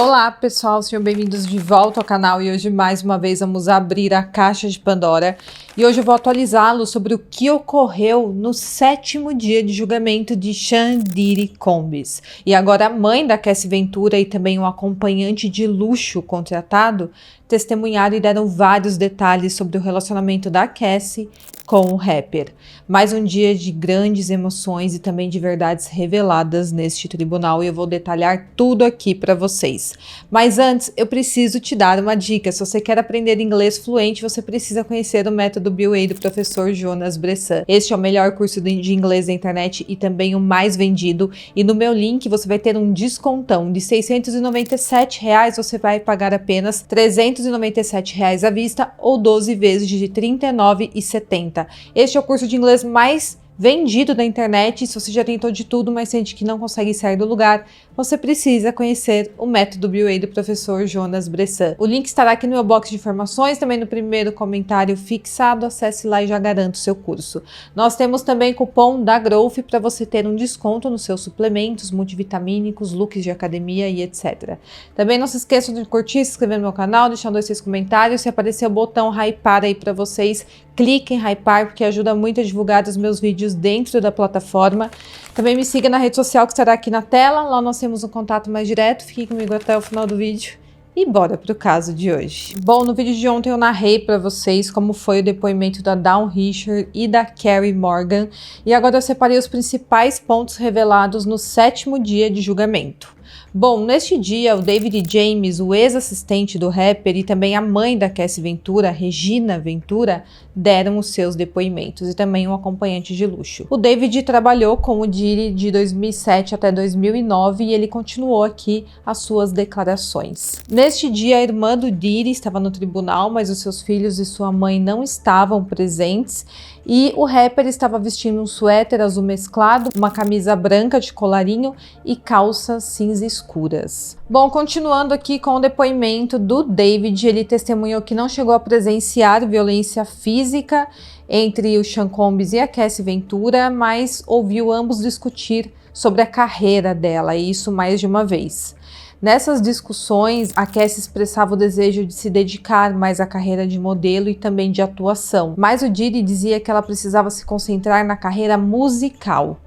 Olá pessoal, sejam bem-vindos de volta ao canal e hoje mais uma vez vamos abrir a caixa de Pandora e hoje eu vou atualizá-lo sobre o que ocorreu no 7º dia de julgamento de Sean Diddy Combs. E agora a mãe da Cassie Ventura e também um acompanhante de luxo contratado testemunharam e deram vários detalhes sobre o relacionamento da Cassie com o rapper. Mais um dia de grandes emoções e também de verdades reveladas neste tribunal e eu vou detalhar tudo aqui para vocês. Mas antes, eu preciso te dar uma dica. Se você quer aprender inglês fluente, você precisa conhecer o método BOA do professor Jonas Bressan. Este é o melhor curso de inglês da internet e também o mais vendido. E no meu link você vai ter um descontão de R$ 697, você vai pagar apenas R$ 397 à vista ou 12 vezes de R$ 39,70. Este é o curso de inglês mais vendido da internet. Se você já tentou de tudo, mas sente que não consegue sair do lugar, você precisa conhecer o método BOA do professor Jonas Bressan. O link estará aqui no meu box de informações, também no primeiro comentário fixado. Acesse lá e já garanta o seu curso. Nós temos também cupom da Growth para você ter um desconto nos seus suplementos multivitamínicos, looks de academia e etc. Também não se esqueçam de curtir, se inscrever no meu canal, deixando seus comentários. Se aparecer o botão hypar aí para vocês, clique em hypar porque ajuda muito a divulgar os meus vídeos dentro da plataforma. Também me siga na rede social que estará aqui na tela, lá nós temos um contato mais direto. Fique comigo até o final do vídeo e bora pro caso de hoje. Bom, no vídeo de ontem eu narrei para vocês como foi o depoimento da Dawn Richard e da Carey Morgan e agora eu separei os principais pontos revelados no 7º dia de julgamento. Bom, neste dia, o David James, o ex-assistente do rapper e também a mãe da Cassie Ventura, Regina Ventura, deram os seus depoimentos e também um acompanhante de luxo. O David trabalhou com o Diddy de 2007 até 2009 e ele continuou aqui as suas declarações. Neste dia, a irmã do Diddy estava no tribunal, mas os seus filhos e sua mãe não estavam presentes e o rapper estava vestindo um suéter azul mesclado, uma camisa branca de colarinho e calças cinza escuras. Bom, continuando aqui com o depoimento do David, ele testemunhou que não chegou a presenciar violência física entre o Sean Combs e a Cassie Ventura, mas ouviu ambos discutir sobre a carreira dela, e isso mais de uma vez. Nessas discussões, a Cassie expressava o desejo de se dedicar mais à carreira de modelo e também de atuação, mas o Diddy dizia que ela precisava se concentrar na carreira musical.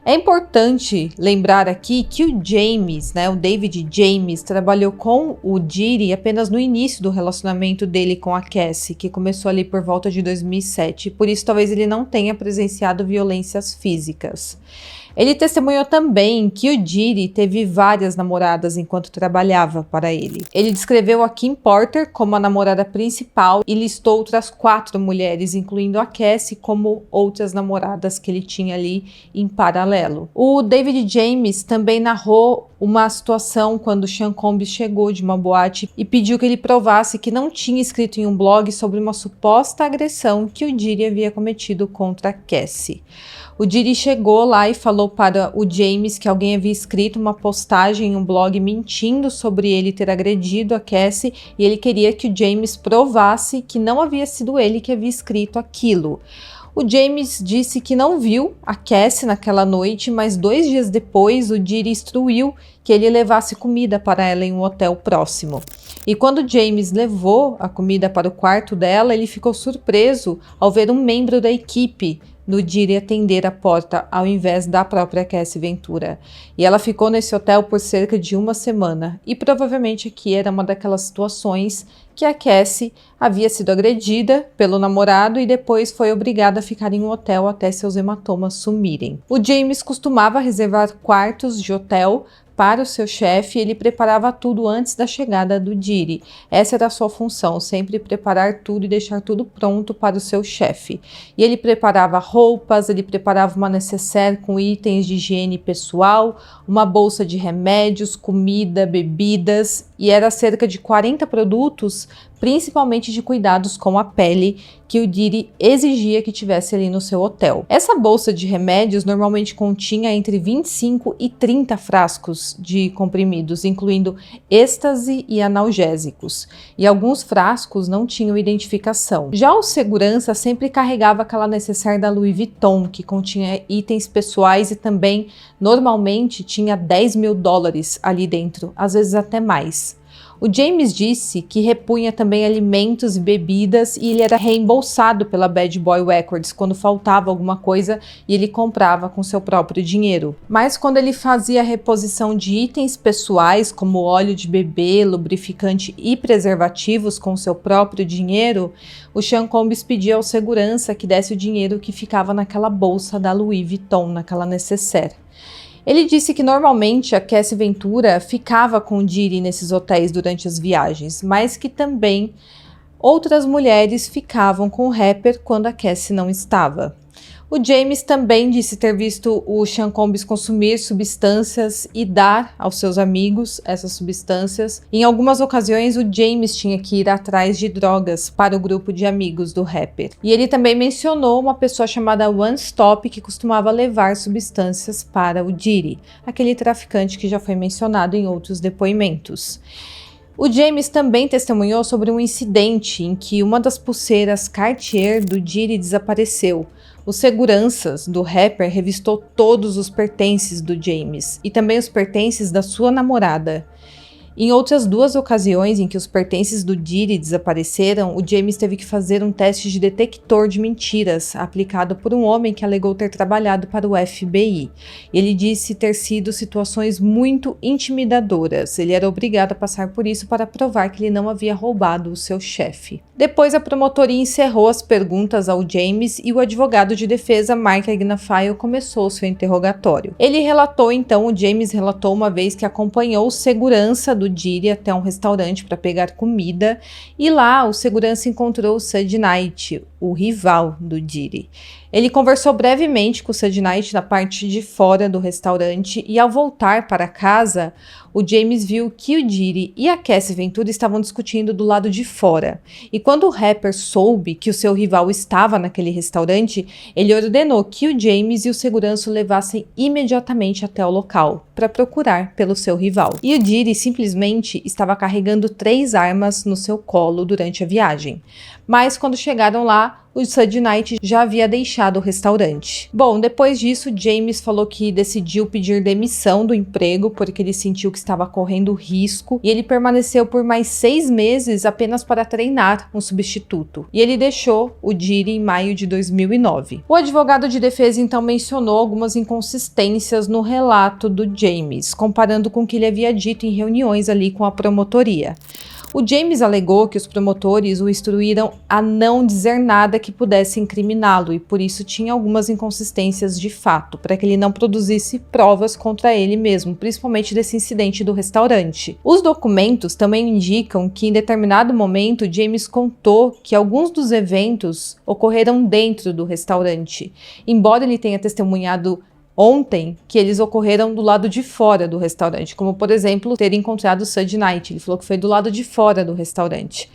É importante lembrar aqui que o James, o David James, trabalhou com o Diddy apenas no início do relacionamento dele com a Cassie, que começou ali por volta de 2007, por isso talvez ele não tenha presenciado violências físicas. Ele testemunhou também que o Diddy teve várias namoradas enquanto trabalhava para ele. Ele descreveu a Kim Porter como a namorada principal e listou outras 4 mulheres, incluindo a Cassie, como outras namoradas que ele tinha ali em paralelo. O David James também narrou uma situação quando Sean Combs chegou de uma boate e pediu que ele provasse que não tinha escrito em um blog sobre uma suposta agressão que o Diddy havia cometido contra a Cassie. O Diddy chegou lá e falou para o James que alguém havia escrito uma postagem em um blog mentindo sobre ele ter agredido a Cassie e ele queria que o James provasse que não havia sido ele que havia escrito aquilo. O James disse que não viu a Cassie naquela noite, mas 2 dias depois o Diddy instruiu que ele levasse comida para ela em um hotel próximo. E quando James levou a comida para o quarto dela, ele ficou surpreso ao ver um membro da equipe no Diddy atender a porta ao invés da própria Cassie Ventura. E ela ficou nesse hotel por cerca de 1 semana. E provavelmente aqui era uma daquelas situações que a Cassie havia sido agredida pelo namorado e depois foi obrigada a ficar em um hotel até seus hematomas sumirem. O James costumava reservar quartos de hotel para o seu chefe e ele preparava tudo antes da chegada do Diddy. Essa era a sua função, sempre preparar tudo e deixar tudo pronto para o seu chefe. E ele preparava roupas, ele preparava uma nécessaire com itens de higiene pessoal, uma bolsa de remédios, comida, bebidas, e era cerca de 40 produtos principalmente de cuidados com a pele, que o Diddy exigia que tivesse ali no seu hotel. Essa bolsa de remédios normalmente continha entre 25 e 30 frascos de comprimidos, incluindo êxtase e analgésicos, e alguns frascos não tinham identificação. Já o segurança sempre carregava aquela necessaire da Louis Vuitton, que continha itens pessoais e também normalmente tinha 10 mil dólares ali dentro, às vezes até mais. O James disse que repunha também alimentos e bebidas e ele era reembolsado pela Bad Boy Records quando faltava alguma coisa e ele comprava com seu próprio dinheiro. Mas quando ele fazia a reposição de itens pessoais como óleo de bebê, lubrificante e preservativos com seu próprio dinheiro, o Sean Combs pedia ao segurança que desse o dinheiro que ficava naquela bolsa da Louis Vuitton, naquela necessaire. Ele disse que normalmente a Cassie Ventura ficava com o Diddy nesses hotéis durante as viagens, mas que também outras mulheres ficavam com o rapper quando a Cassie não estava. O James também disse ter visto o Sean Combs consumir substâncias e dar aos seus amigos essas substâncias. Em algumas ocasiões, o James tinha que ir atrás de drogas para o grupo de amigos do rapper. E ele também mencionou uma pessoa chamada One Stop que costumava levar substâncias para o Diddy, aquele traficante que já foi mencionado em outros depoimentos. O James também testemunhou sobre um incidente em que uma das pulseiras Cartier do Diddy desapareceu. Os seguranças do rapper revistou todos os pertences do James e também os pertences da sua namorada. Em outras duas ocasiões em que os pertences do Diddy desapareceram, o James teve que fazer um teste de detector de mentiras aplicado por um homem que alegou ter trabalhado para o FBI. Ele disse ter sido situações muito intimidadoras. Ele era obrigado a passar por isso para provar que ele não havia roubado o seu chefe. Depois, a promotoria encerrou as perguntas ao James e o advogado de defesa, Mark Agnifilo, começou seu interrogatório. O James relatou uma vez que acompanhou segurança do Diddy até um restaurante para pegar comida e lá o segurança encontrou o Suge Knight, o rival do Diddy. Ele conversou brevemente com o Suge Knight na parte de fora do restaurante e ao voltar para casa, o James viu que o Diddy e a Cassie Ventura estavam discutindo do lado de fora. E quando o rapper soube que o seu rival estava naquele restaurante, ele ordenou que o James e o segurança o levassem imediatamente até o local para procurar pelo seu rival. E o Diddy simplesmente estava carregando 3 armas no seu colo durante a viagem. Mas quando chegaram lá, o Suge Knight já havia deixado o restaurante. Bom, depois disso, James falou que decidiu pedir demissão do emprego porque ele sentiu que estava correndo risco e ele permaneceu por mais 6 meses apenas para treinar um substituto. E ele deixou o Diddy em maio de 2009. O advogado de defesa então mencionou algumas inconsistências no relato do James, comparando com o que ele havia dito em reuniões ali com a promotoria. O James alegou que os promotores o instruíram a não dizer nada que pudesse incriminá-lo e por isso tinha algumas inconsistências de fato, para que ele não produzisse provas contra ele mesmo, principalmente desse incidente do restaurante. Os documentos também indicam que em determinado momento James contou que alguns dos eventos ocorreram dentro do restaurante, embora ele tenha testemunhado ontem que eles ocorreram do lado de fora do restaurante, como por exemplo ter encontrado o Suge Knight. Ele falou que foi do lado de fora do restaurante.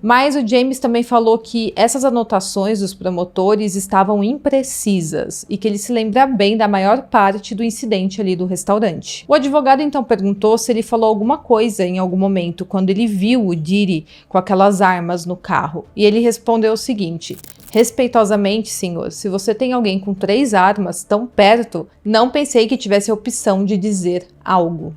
Mas o James também falou que essas anotações dos promotores estavam imprecisas e que ele se lembra bem da maior parte do incidente ali do restaurante. O advogado então perguntou se ele falou alguma coisa em algum momento quando ele viu o Diddy com aquelas armas no carro. E ele respondeu o seguinte: respeitosamente, senhor, se você tem alguém com 3 armas tão perto, não pensei que tivesse a opção de dizer algo.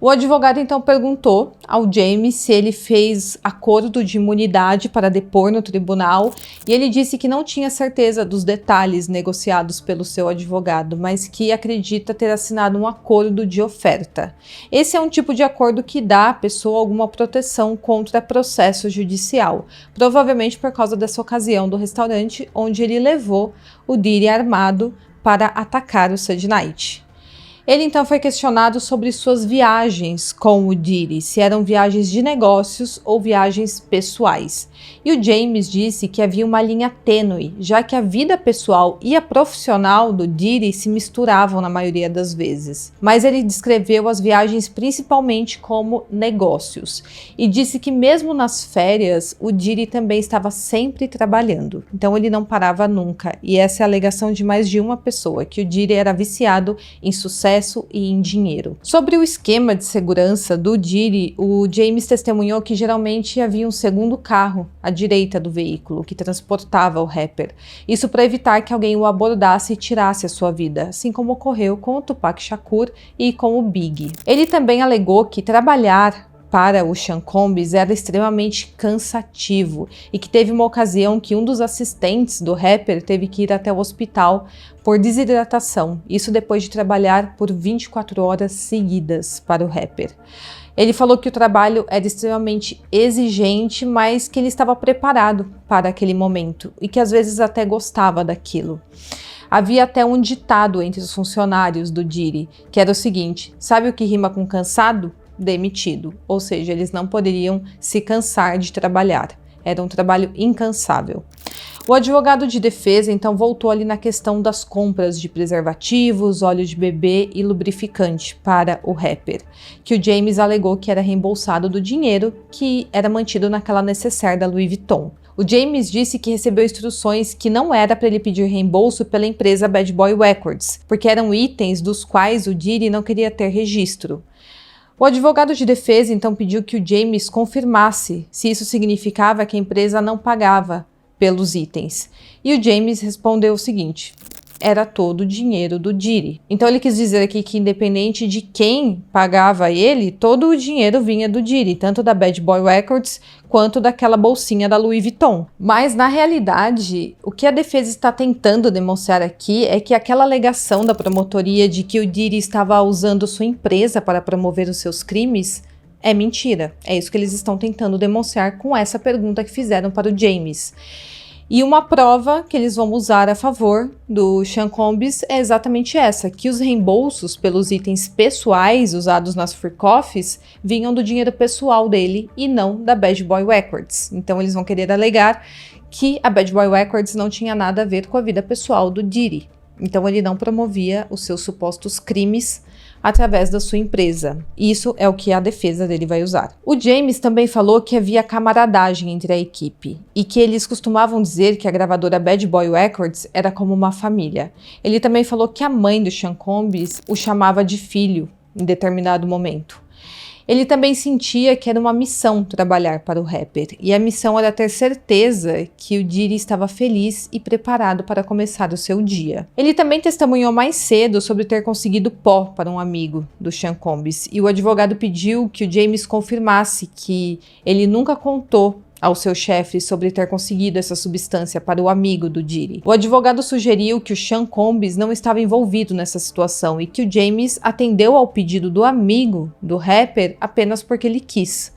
O advogado então perguntou ao James se ele fez acordo de imunidade para depor no tribunal e ele disse que não tinha certeza dos detalhes negociados pelo seu advogado, mas que acredita ter assinado um acordo de oferta. Esse é um tipo de acordo que dá à pessoa alguma proteção contra processo judicial, provavelmente por causa dessa ocasião do restaurante onde ele levou o Diddy armado para atacar o Suge Knight. Ele então foi questionado sobre suas viagens com o Diddy, se eram viagens de negócios ou viagens pessoais. E o James disse que havia uma linha tênue, já que a vida pessoal e a profissional do Diddy se misturavam na maioria das vezes. Mas ele descreveu as viagens principalmente como negócios e disse que mesmo nas férias, o Diddy também estava sempre trabalhando. Então ele não parava nunca, e essa é a alegação de mais de uma pessoa, que o Diddy era viciado em sucesso e em dinheiro. Sobre o esquema de segurança do Diddy, o James testemunhou que geralmente havia um segundo carro à direita do veículo que transportava o rapper. Isso para evitar que alguém o abordasse e tirasse a sua vida, assim como ocorreu com o Tupac Shakur e com o Biggie. Ele também alegou que trabalhar para o Sean Combs era extremamente cansativo e que teve uma ocasião que um dos assistentes do rapper teve que ir até o hospital por desidratação, isso depois de trabalhar por 24 horas seguidas para o rapper. Ele falou que o trabalho era extremamente exigente, mas que ele estava preparado para aquele momento e que às vezes até gostava daquilo. Havia até um ditado entre os funcionários do Diddy, que era o seguinte: sabe o que rima com cansado? Demitido. Ou seja, eles não poderiam se cansar de trabalhar. Era um trabalho incansável. O advogado de defesa então voltou ali na questão das compras de preservativos, óleo de bebê e lubrificante para o rapper, que o James alegou que era reembolsado do dinheiro que era mantido naquela necessaire da Louis Vuitton. O James disse que recebeu instruções que não era para ele pedir reembolso pela empresa Bad Boy Records, porque eram itens dos quais o Diddy não queria ter registro. O advogado de defesa então pediu que o James confirmasse se isso significava que a empresa não pagava pelos itens. E o James respondeu o seguinte: era todo o dinheiro do Diddy. Então ele quis dizer aqui que independente de quem pagava ele, todo o dinheiro vinha do Diddy, tanto da Bad Boy Records quanto daquela bolsinha da Louis Vuitton. Mas na realidade, o que a defesa está tentando demonstrar aqui é que aquela alegação da promotoria de que o Diddy estava usando sua empresa para promover os seus crimes é mentira. É isso que eles estão tentando demonstrar com essa pergunta que fizeram para o James. E uma prova que eles vão usar a favor do Sean Combs é exatamente essa, que os reembolsos pelos itens pessoais usados nas free coffees vinham do dinheiro pessoal dele e não da Bad Boy Records. Então eles vão querer alegar que a Bad Boy Records não tinha nada a ver com a vida pessoal do Diddy. Então ele não promovia os seus supostos crimes através da sua empresa. Isso é o que a defesa dele vai usar. O James também falou que havia camaradagem entre a equipe e que eles costumavam dizer que a gravadora Bad Boy Records era como uma família. Ele também falou que a mãe do Sean Combs o chamava de filho em determinado momento. Ele também sentia que era uma missão trabalhar para o rapper, e a missão era ter certeza que o Diddy estava feliz e preparado para começar o seu dia. Ele também testemunhou mais cedo sobre ter conseguido pó para um amigo do Sean Combs, e o advogado pediu que o James confirmasse que ele nunca contou ao seu chefe sobre ter conseguido essa substância para o amigo do Diddy. O advogado sugeriu que o Sean Combs não estava envolvido nessa situação e que o James atendeu ao pedido do amigo do rapper apenas porque ele quis.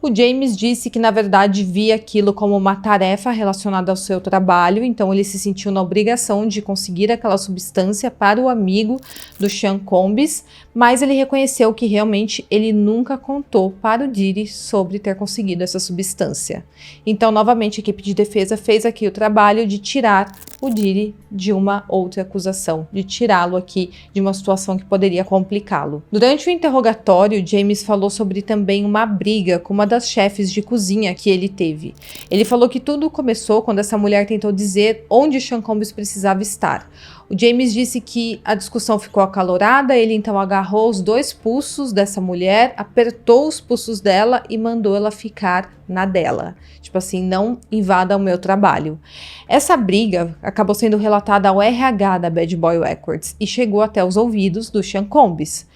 O James disse que na verdade via aquilo como uma tarefa relacionada ao seu trabalho, então ele se sentiu na obrigação de conseguir aquela substância para o amigo do Sean Combs, mas ele reconheceu que realmente ele nunca contou para o Diddy sobre ter conseguido essa substância. Então, novamente, a equipe de defesa fez aqui o trabalho de tirar o Diddy de uma outra acusação, de tirá-lo aqui de uma situação que poderia complicá-lo. Durante o interrogatório, James falou sobre também uma briga com uma das chefes de cozinha que ele teve. Ele falou que tudo começou quando essa mulher tentou dizer onde Sean Combs precisava estar. O James disse que a discussão ficou acalorada, ele então agarrou os 2 pulsos dessa mulher, apertou os pulsos dela e mandou ela ficar na dela. Tipo assim, não invada o meu trabalho. Essa briga acabou sendo relatada ao RH da Bad Boy Records e chegou até os ouvidos do Sean Combs.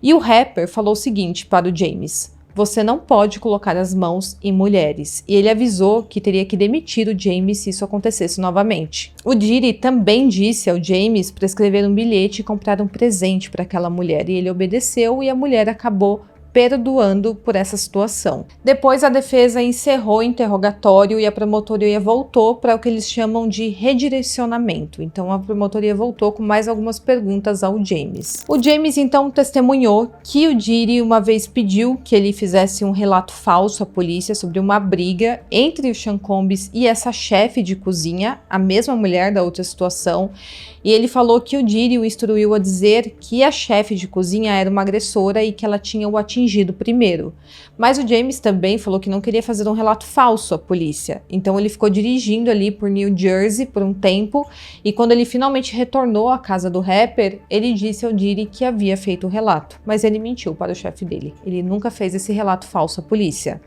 E o rapper falou o seguinte para o James: você não pode colocar as mãos em mulheres. E ele avisou que teria que demitir o James se isso acontecesse novamente. O Diddy também disse ao James para escrever um bilhete e comprar um presente para aquela mulher. E ele obedeceu e a mulher acabou perdoando por essa situação. Depois a defesa encerrou o interrogatório e a promotoria voltou para o que eles chamam de redirecionamento. Então a promotoria voltou com mais algumas perguntas ao James. O James então testemunhou que o Diddy uma vez pediu que ele fizesse um relato falso à polícia sobre uma briga entre o Sean Combs e essa chefe de cozinha, a mesma mulher da outra situação, e ele falou que o Diddy o instruiu a dizer que a chefe de cozinha era uma agressora e que ela tinha o atingido primeiro. Mas o James também falou que não queria fazer um relato falso à polícia, então ele ficou dirigindo ali por New Jersey por um tempo, e quando ele finalmente retornou à casa do rapper, ele disse ao Diddy que havia feito o relato, mas ele mentiu para o chefe dele, ele nunca fez esse relato falso à polícia.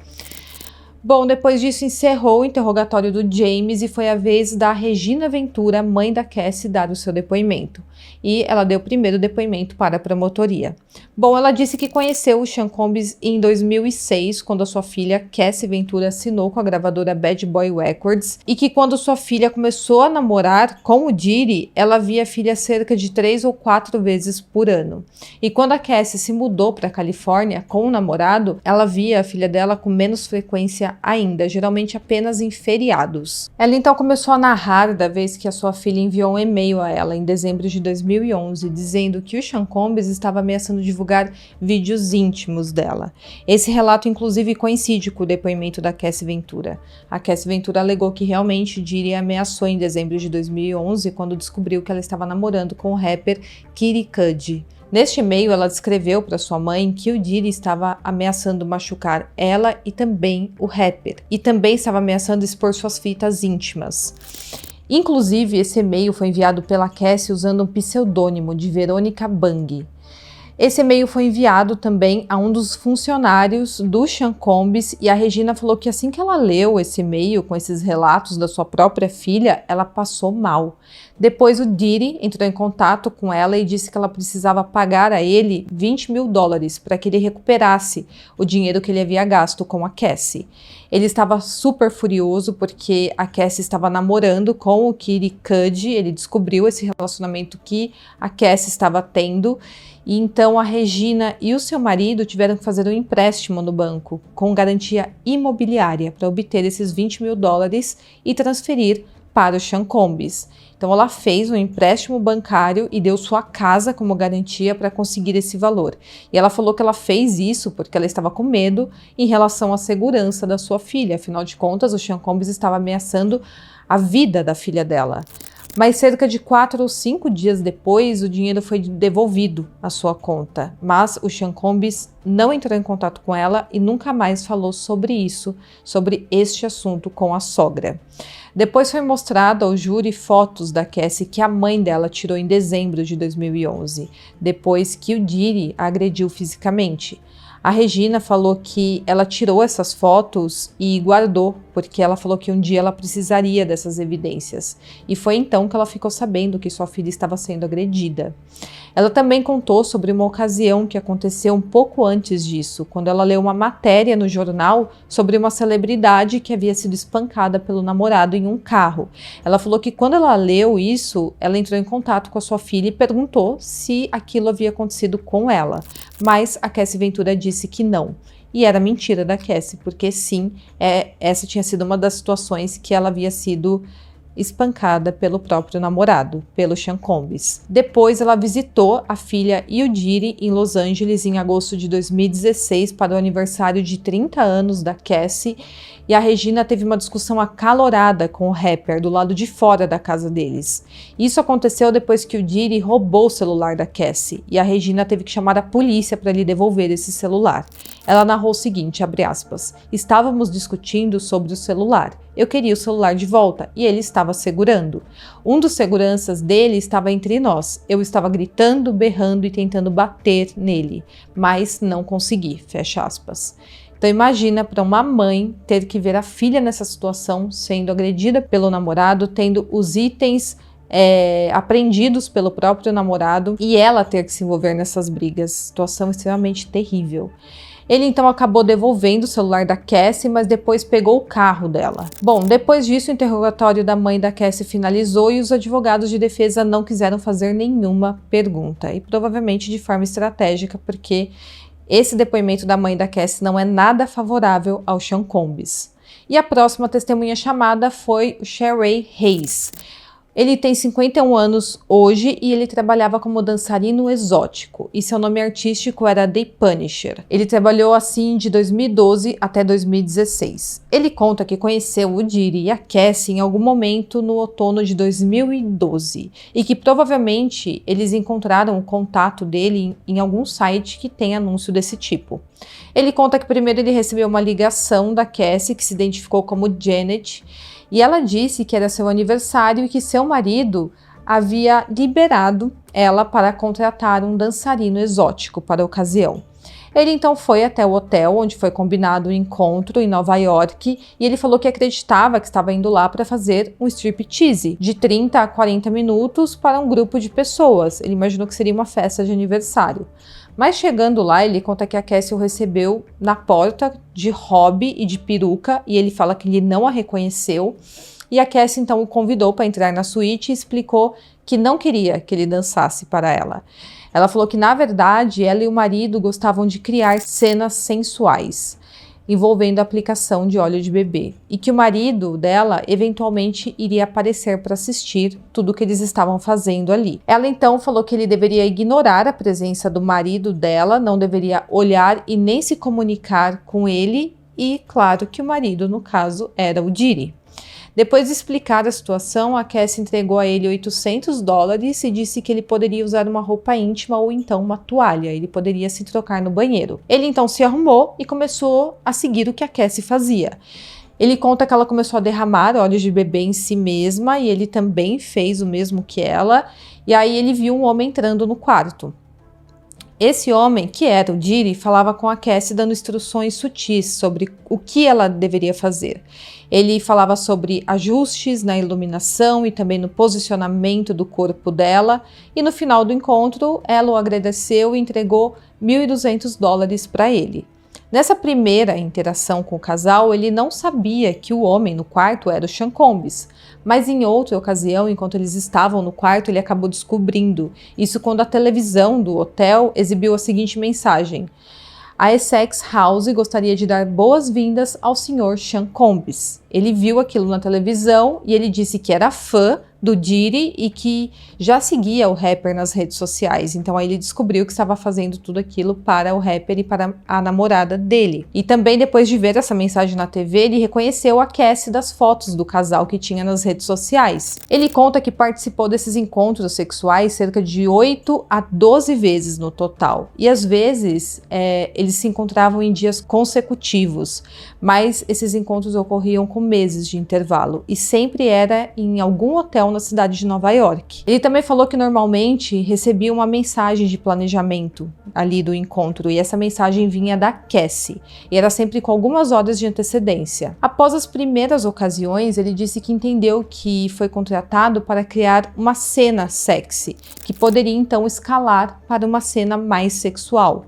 Bom, depois disso encerrou o interrogatório do James e foi a vez da Regina Ventura, mãe da Cassie, dar o seu depoimento. E ela deu o primeiro depoimento para a promotoria. Bom, ela disse que conheceu o Sean Combs em 2006, quando a sua filha Cassie Ventura assinou com a gravadora Bad Boy Records, e que quando sua filha começou a namorar com o Diddy, ela via a filha cerca de 3 ou 4 vezes por ano. E quando a Cassie se mudou para a Califórnia com o namorado, ela via a filha dela com menos frequência ainda, geralmente apenas em feriados. Ela então começou a narrar da vez que a sua filha enviou um e-mail a ela em dezembro de 2011, dizendo que o Sean Combs estava ameaçando divulgar vídeos íntimos dela. Esse relato inclusive coincide com o depoimento da Cassie Ventura. A Cassie Ventura alegou que realmente Diddy ameaçou em dezembro de 2011 quando descobriu que ela estava namorando com o rapper Kid Cudi. Neste e-mail, ela descreveu para sua mãe que o Diddy estava ameaçando machucar ela e também o rapper, e também estava ameaçando expor suas fitas íntimas. Inclusive, esse e-mail foi enviado pela Cassie usando um pseudônimo de Veronica Bang. Esse e-mail foi enviado também a um dos funcionários do Sean Combs e a Regina falou que assim que ela leu esse e-mail com esses relatos da sua própria filha, ela passou mal. Depois o Diddy entrou em contato com ela e disse que ela precisava pagar a ele $20 mil para que ele recuperasse o dinheiro que ele havia gasto com a Cassie. Ele estava super furioso porque a Cassie estava namorando com o Kid Cudi, ele descobriu esse relacionamento que a Cassie estava tendo, e então a Regina e o seu marido tiveram que fazer um empréstimo no banco com garantia imobiliária para obter esses $20 mil e transferir para o Sean Combs. Então ela fez um empréstimo bancário e deu sua casa como garantia para conseguir esse valor. E ela falou que ela fez isso porque ela estava com medo em relação à segurança da sua filha. Afinal de contas, o Sean Combs estava ameaçando a vida da filha dela. Mas cerca de 4 ou 5 dias depois, o dinheiro foi devolvido à sua conta. Mas o Sean Combs não entrou em contato com ela e nunca mais falou sobre isso, sobre este assunto com a sogra. Depois foi mostrado ao júri fotos da Cassie que a mãe dela tirou em dezembro de 2011, depois que o Diddy a agrediu fisicamente. A Regina falou que ela tirou essas fotos e guardou, porque ela falou que um dia ela precisaria dessas evidências. E foi então que ela ficou sabendo que sua filha estava sendo agredida. Ela também contou sobre uma ocasião que aconteceu um pouco antes disso, quando ela leu uma matéria no jornal sobre uma celebridade que havia sido espancada pelo namorado em um carro. Ela falou que quando ela leu isso, ela entrou em contato com a sua filha e perguntou se aquilo havia acontecido com ela. Mas a Cassie Ventura disse que não. E era mentira da Cassie, porque sim, essa tinha sido uma das situações que ela havia sido espancada pelo próprio namorado, pelo Sean Combs. Depois ela visitou a filha e o Diddy em Los Angeles em agosto de 2016 para o aniversário de 30 anos da Cassie, e a Regina teve uma discussão acalorada com o rapper do lado de fora da casa deles. Isso aconteceu depois que o Diddy roubou o celular da Cassie e a Regina teve que chamar a polícia para lhe devolver esse celular. Ela narrou o seguinte, abre aspas, estávamos discutindo sobre o celular. Eu queria o celular de volta e ele estava segurando. Um dos seguranças dele estava entre nós. Eu estava gritando, berrando e tentando bater nele, mas não consegui, fecha aspas. Então imagina para uma mãe ter que ver a filha nessa situação, sendo agredida pelo namorado, tendo os itens apreendidos pelo próprio namorado e ela ter que se envolver nessas brigas. Situação extremamente terrível. Ele então acabou devolvendo o celular da Cassie, mas depois pegou o carro dela. Bom, depois disso o interrogatório da mãe da Cassie finalizou e os advogados de defesa não quiseram fazer nenhuma pergunta. E provavelmente de forma estratégica, porque Esse depoimento da mãe da Cassie não é nada favorável ao Sean Combs. E a próxima testemunha chamada foi o Sherry Hayes. Ele tem 51 anos hoje e ele trabalhava como dançarino exótico e seu nome artístico era The Punisher. Ele trabalhou assim de 2012 até 2016. Ele conta que conheceu o Diddy e a Cassie em algum momento no outono de 2012 e que provavelmente eles encontraram o contato dele em algum site que tem anúncio desse tipo. Ele conta que primeiro ele recebeu uma ligação da Cassie que se identificou como Janet. E ela disse que era seu aniversário e que seu marido havia liberado ela para contratar um dançarino exótico para a ocasião. Ele então foi até o hotel onde foi combinado o encontro em Nova York e ele falou que acreditava que estava indo lá para fazer um striptease de 30 a 40 minutos para um grupo de pessoas. Ele imaginou que seria uma festa de aniversário. Mas chegando lá, ele conta que a Cassie o recebeu na porta de hobby e de peruca e ele fala que ele não a reconheceu. E a Cassie então o convidou para entrar na suíte e explicou que não queria que ele dançasse para ela. Ela falou que, na verdade, ela e o marido gostavam de criar cenas sensuais envolvendo a aplicação de óleo de bebê e que o marido dela eventualmente iria aparecer para assistir tudo o que eles estavam fazendo ali. Ela então falou que ele deveria ignorar a presença do marido dela, não deveria olhar e nem se comunicar com ele e, claro, que o marido, no caso, era o Diddy. Depois de explicar a situação, a Cassie entregou a ele $800 e disse que ele poderia usar uma roupa íntima ou então uma toalha. Ele poderia se trocar no banheiro. Ele então se arrumou e começou a seguir o que a Cassie fazia. Ele conta que ela começou a derramar óleos de bebê em si mesma e ele também fez o mesmo que ela. E aí ele viu um homem entrando no quarto. Esse homem, que era o Diddy, falava com a Cassie dando instruções sutis sobre o que ela deveria fazer. Ele falava sobre ajustes na iluminação e também no posicionamento do corpo dela. E no final do encontro, ela o agradeceu e entregou $1.200 para ele. Nessa primeira interação com o casal, ele não sabia que o homem no quarto era o Sean Combs, mas em outra ocasião, enquanto eles estavam no quarto, ele acabou descobrindo. Isso quando a televisão do hotel exibiu a seguinte mensagem: a Essex House gostaria de dar boas-vindas ao Sr. Sean Combs. Ele viu aquilo na televisão e ele disse que era fã do Diddy e que já seguia o rapper nas redes sociais. Então aí ele descobriu que estava fazendo tudo aquilo para o rapper e para a namorada dele. E também depois de ver essa mensagem na TV, ele reconheceu a Cassie das fotos do casal que tinha nas redes sociais. Ele conta que participou desses encontros sexuais cerca de 8 a 12 vezes no total. E às vezes eles se encontravam em dias consecutivos, mas esses encontros ocorriam com meses de intervalo e sempre era em algum hotel na cidade de Nova York. Ele também falou que normalmente recebia uma mensagem de planejamento ali do encontro e essa mensagem vinha da Cassie e era sempre com algumas horas de antecedência. Após as primeiras ocasiões, ele disse que entendeu que foi contratado para criar uma cena sexy, que poderia então escalar para uma cena mais sexual.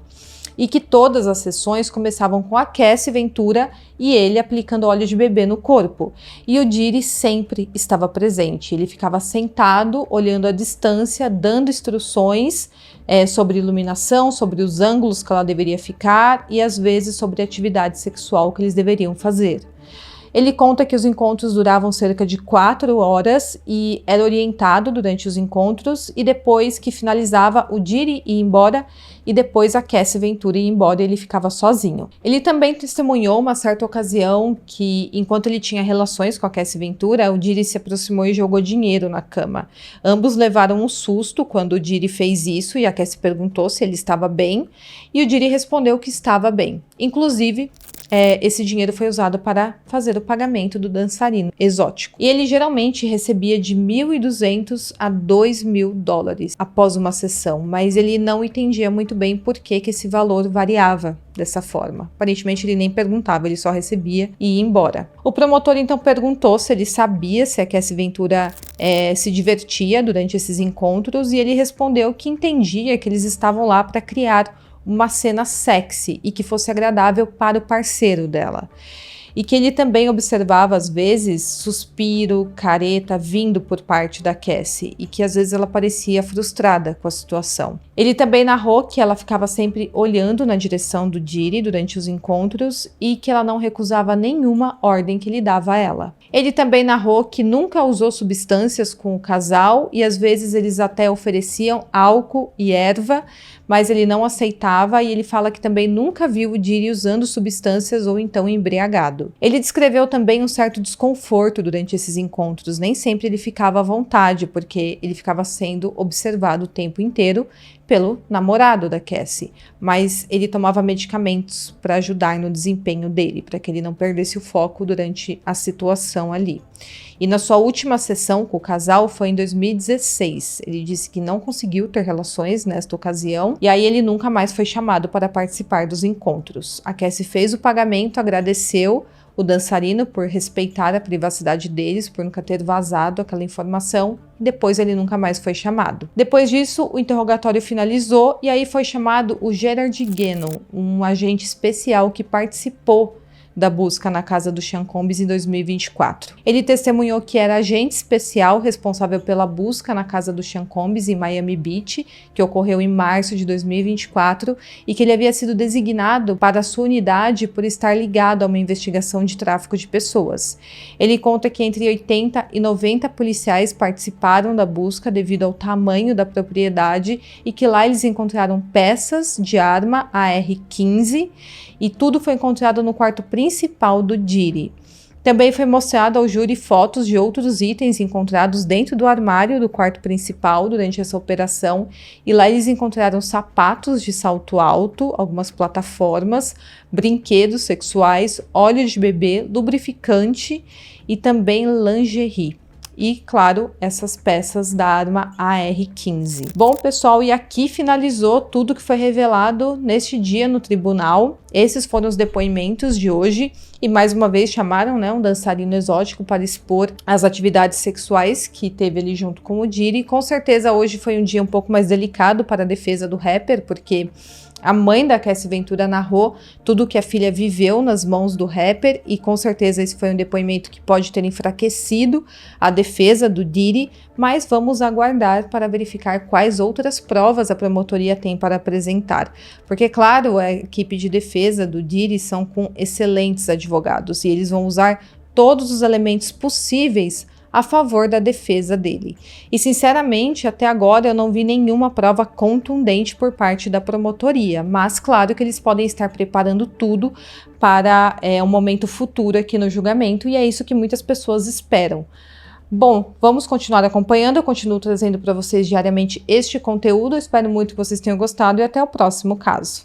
E que todas as sessões começavam com a Cassie Ventura e ele aplicando óleo de bebê no corpo. E o Diddy sempre estava presente. Ele ficava sentado, olhando à distância, dando instruções sobre iluminação, sobre os ângulos que ela deveria ficar e às vezes sobre a atividade sexual que eles deveriam fazer. Ele conta que os encontros duravam cerca de 4 horas e era orientado durante os encontros e depois que finalizava o Diddy ia embora e depois a Cassie Ventura ia embora e ele ficava sozinho. Ele também testemunhou uma certa ocasião que, enquanto ele tinha relações com a Cassie Ventura, o Diddy se aproximou e jogou dinheiro na cama. Ambos levaram um susto quando o Diddy fez isso e a Cassie perguntou se ele estava bem e o Diddy respondeu que estava bem. Inclusive, esse dinheiro foi usado para fazer o pagamento do dançarino exótico. E ele geralmente recebia de $1.200 a $2.000 após uma sessão, mas ele não entendia muito bem por que esse valor variava dessa forma. Aparentemente ele nem perguntava, ele só recebia e ia embora. O promotor então perguntou se ele sabia se a Cassie Ventura se divertia durante esses encontros e ele respondeu que entendia que eles estavam lá para criar uma cena sexy e que fosse agradável para o parceiro dela. e que ele também observava às vezes suspiro, careta vindo por parte da Cassie e que às vezes ela parecia frustrada com a situação. Ele também narrou que ela ficava sempre olhando na direção do Diri durante os encontros e que ela não recusava nenhuma ordem que ele dava a ela. Ele também narrou que nunca usou substâncias com o casal e às vezes eles até ofereciam álcool e erva, mas ele não aceitava, e ele fala que também nunca viu o Diri usando substâncias ou então embriagado. Ele descreveu também um certo desconforto durante esses encontros, nem sempre ele ficava à vontade, porque ele ficava sendo observado o tempo inteiro pelo namorado da Cassie, mas ele tomava medicamentos para ajudar no desempenho dele, para que ele não perdesse o foco durante a situação ali. E na sua última sessão com o casal foi em 2016. Ele disse que não conseguiu ter relações nesta ocasião e aí ele nunca mais foi chamado para participar dos encontros. A Cassie fez o pagamento, agradeceu o dançarino por respeitar a privacidade deles, por nunca ter vazado aquela informação, e depois ele nunca mais foi chamado. Depois disso, o interrogatório finalizou e aí foi chamado o Gerard Gannon, um agente especial que participou da busca na casa do Sean Combs em 2024. Ele testemunhou que era agente especial responsável pela busca na casa do Sean Combs em Miami Beach, que ocorreu em março de 2024, e que ele havia sido designado para a sua unidade por estar ligado a uma investigação de tráfico de pessoas. Ele conta que entre 80 e 90 policiais participaram da busca devido ao tamanho da propriedade e que lá eles encontraram peças de arma AR-15 e tudo foi encontrado no quarto principal do Diri. Também foi mostrado ao júri fotos de outros itens encontrados dentro do armário do quarto principal durante essa operação, e lá eles encontraram sapatos de salto alto, algumas plataformas, brinquedos sexuais, óleo de bebê, lubrificante e também lingerie. E, claro, essas peças da arma AR-15. Bom, pessoal, e aqui finalizou tudo que foi revelado neste dia no tribunal. Esses foram os depoimentos de hoje e, mais uma vez, chamaram, né, um dançarino exótico para expor as atividades sexuais que teve ali junto com o Diri. Com certeza, hoje foi um dia um pouco mais delicado para a defesa do rapper, porque a mãe da Cassie Ventura narrou tudo o que a filha viveu nas mãos do rapper e com certeza esse foi um depoimento que pode ter enfraquecido a defesa do Diri, mas vamos aguardar para verificar quais outras provas a promotoria tem para apresentar. Porque, claro, a equipe de defesa do Diri são com excelentes advogados e eles vão usar todos os elementos possíveis a favor da defesa dele. E, sinceramente, até agora eu não vi nenhuma prova contundente por parte da promotoria, mas claro que eles podem estar preparando tudo para um momento futuro aqui no julgamento, e é isso que muitas pessoas esperam. Bom, vamos continuar acompanhando, eu continuo trazendo para vocês diariamente este conteúdo, eu espero muito que vocês tenham gostado e até o próximo caso.